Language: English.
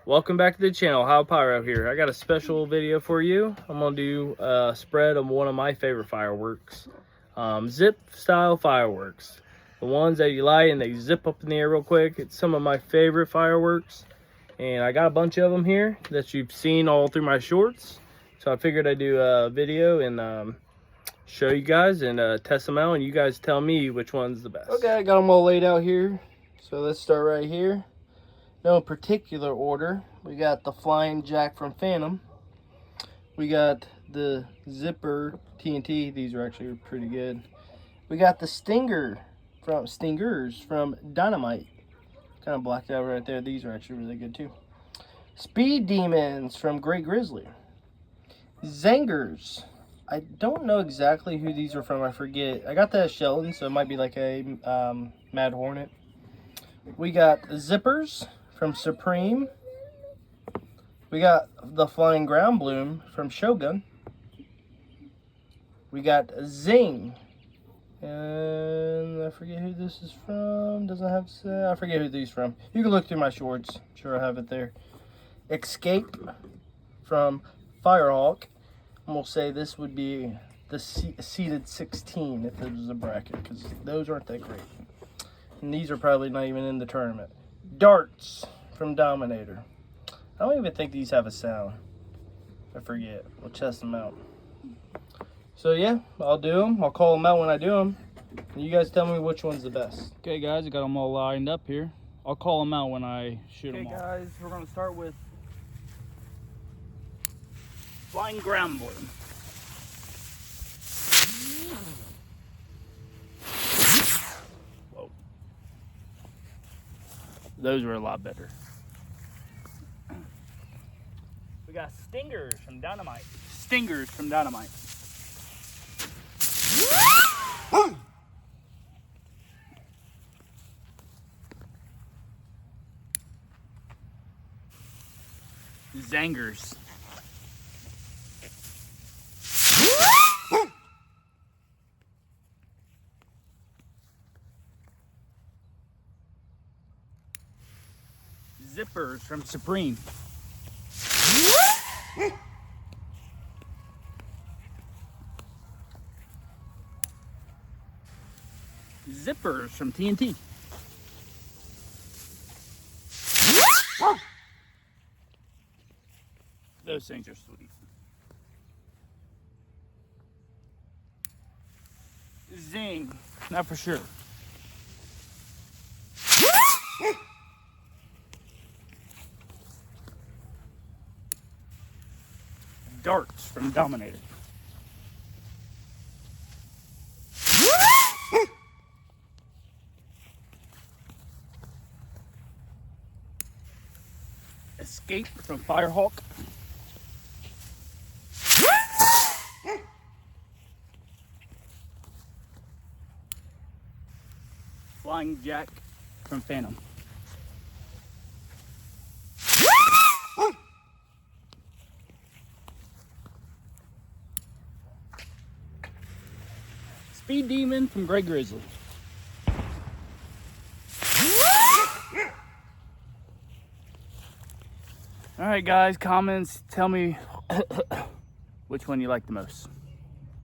Welcome back to the channel. How Pyro here. I got a special video for you. I'm gonna do a spread of one of my favorite fireworks, zip style fireworks, the ones that you light and they zip up in the air real quick. It's some of my favorite fireworks, and I got a bunch of them here that you've seen all through my shorts, so I figured I'd do a video and show you guys and test them out, and you guys tell me which one's the best. Okay, I got them all laid out here, so let's start right here. No particular order. We got the Flying Jack from Phantom. We got the Zipper TNT. These are actually pretty good. We got the Stingers from Dynamite. Kind of blacked out right there. These are actually really good too. Speed Demons from Great Grizzly. Zangers. I don't know exactly who these are from. I forget. I got that at Sheldon, so it might be like a Mad Hornet. We got Zippers from Supreme. We got the Flying Ground Bloom from Shogun. We got Zing. And I forget who this is from. Doesn't have to say. I forget who these from. You can look through my shorts. I'm sure I have it there. Escape from Firehawk. And we'll say this would be the seeded 16 if it was a bracket, because those aren't that great. And these are probably not even in the tournament. Darts from Dominator. I don't even think these have a sound. I forget. We'll test them out. So yeah, I'll do them. I'll call them out when I do them. And you guys tell me which one's the best. Okay guys, I got them all lined up here. I'll call them out when I shoot them all. Okay guys, we're going to start with Flying Ground Bloom. Whoa. Those were a lot better. We got Stingers from Dynamite. Stingers from Dynamite. Zangers. Zippers from Supreme. Zippers from TNT. Those things are sweet. Zing, not for sure. Darts from Dominator. Escape from Firehawk. Flying Jack from Phantom. Speed Demon from Great Grizzly. All right, guys, comments, tell me which one you like the most.